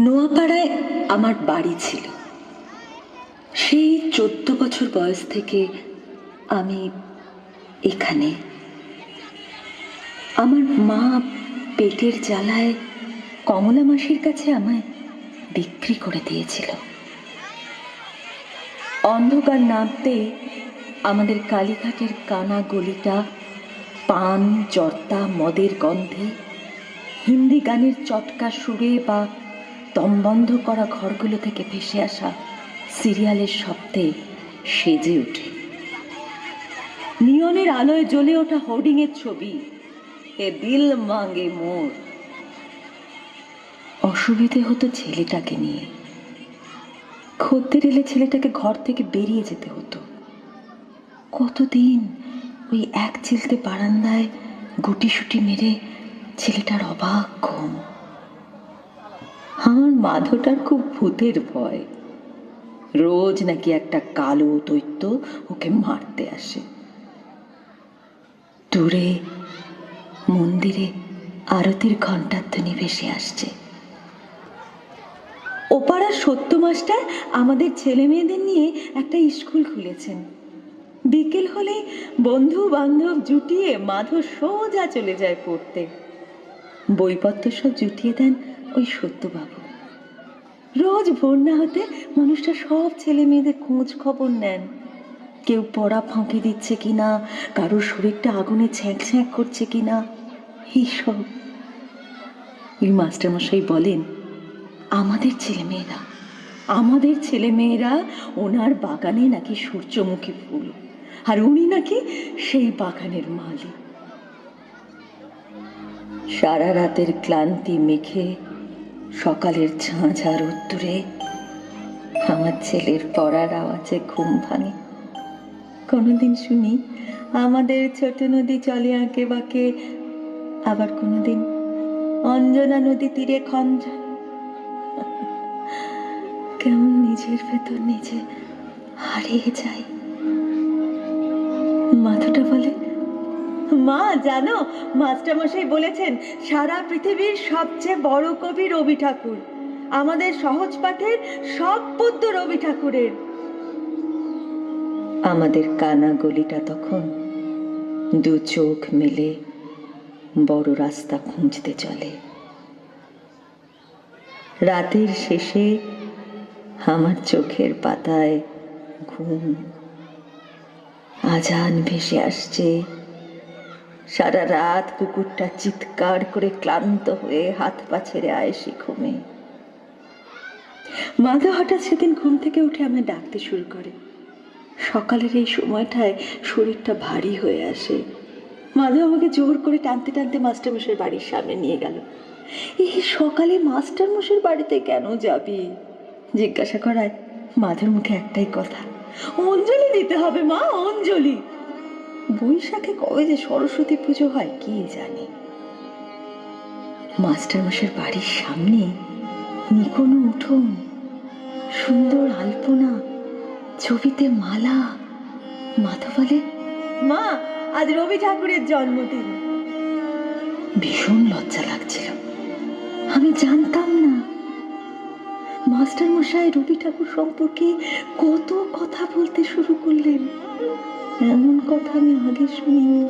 নোয়াপাড়ায় আমার বাড়ি ছিল। সেই 14 বছর বয়স থেকে আমি এখানে। আমার মা পেটের জ্বালায় কমলা মাসির কাছে আমায় বিক্রি করে দিয়েছিল। অন্ধকার নামতে আমাদের কালীঘাটের কানা গলিটা পান, জর্দা, মদের গন্ধে, হিন্দি গানের চটকা সুরে বা দমবন্ধ করা ঘরগুলো থেকে ভেসে আসা সিরিয়ালের শব্দে সেজে ওঠে। নিয়নের আলোয় জ্বলে ওঠা হোর্ডিংয়ের ছবি, এ দিল মাঙ্গে মোর। অসুবিধে হতো ছেলেটাকে নিয়ে। খদ্দের এলে ছেলেটাকে ঘর থেকে বেরিয়ে যেতে হতো। কতদিন ওই এক চিলতে বারান্দায় গুটিসুটি মেরে ছেলেটার অবাক ঘুম। আমার মাধবটার খুব ভূতের ভয়। রোজ নাকি একটা কালো দৈত্য ওকে মারতে আসে। দূরে মন্দিরে আরতির ঘণ্টার ধ্বনি ভেসে আসছে। ওপাড়ার সত্য মাস্টার আমাদের ছেলে মেয়েদের নিয়ে একটা স্কুল খুলেছেন। বিকেল হলে বন্ধু বান্ধব জুটিয়ে মাধব সোজা চলে যায় পড়তে। বইপত্র সব জুটিয়ে দেন ওই সত্যবাবু। রোজ ভোর না হতে মানুষটা সব ছেলে মেয়েদের খোঁজ খবর নেন। কেউ পড়া ফাঁকি দিচ্ছে কিনা, কারোর শরীরটা আগুনে ছ্যাঁক ছ্যাঁক করছে কিনা, এইসব। ওই মাস্টারমশাই বলেন, আমাদের ছেলে মেয়েরা ওনার বাগানে নাকি সূর্যমুখী ফুল, আর উনি নাকি সেই বাগানের মালি। সারা রাতের ক্লান্তি মেখে সকালের ঝাঁঝা রোদ্দুরে আমার ছেলের পড়ার আওয়াজে ঘুম ভাঙে। কোনোদিন শুনি আমাদের ছোট নদী চলে আঁকে বাঁকে, আবার কোনোদিন অঞ্জনা নদী তীরে খঞ্জ। কেমন নিজের ভেতর নিজে হারিয়ে যাই। মাথুটা বলে, মা জানো, মাস্টারমশাই বলেছেন সারা পৃথিবীর সবচেয়ে বড় কবি রবি ঠাকুর। আমাদের সহজ পাঠের সব পদ্য রবি ঠাকুরের। আমাদের কানা গলিটা তখন দু চোখ মেলে বড় রাস্তা খুঁজতে চলে। রাতের শেষে আমার চোখের পাতায় ঘুম। আজান ভেসে আসছে। সারা রাত কুকুরটা চিৎকার করে ক্লান্ত হয়ে হাত পা ছেড়ে আয়েসি ঘুমে। মাধব হঠাৎ সেদিন ঘুম থেকে উঠে আমায় ডাকতে শুরু করে। সকালের এই সময়টায় শরীরটা ভারী হয়ে আসে। মাধব আমাকে জোর করে টানতে টানতে মাস্টারমশাইয়ের বাড়ির সামনে নিয়ে গেল। এই সকালে মাস্টারমশাইয়ের বাড়িতে কেন যাবি জিজ্ঞাসা করায় মাধবের মুখে একটাই কথা, অঞ্জলি দিতে হবে মা, অঞ্জলি। বৈশাখে কবে যে সরস্বতী পুজো হয় কি জানি। মাস্টারমশাইয়ের বাড়ির সামনে নিকোনো উঠোন, সুন্দর আলপনা, ছবিতে মালা। মাধব বলে, মা আজ রবি ঠাকুরের জন্মদিন। ভীষণ লজ্জা লাগছিল। আমি জানতাম না মাস্টারমশাই রবি ঠাকুর সম্পর্কে কত কথা বলতে শুরু করলেন। এমন কথা আমি আগে শুনিনি।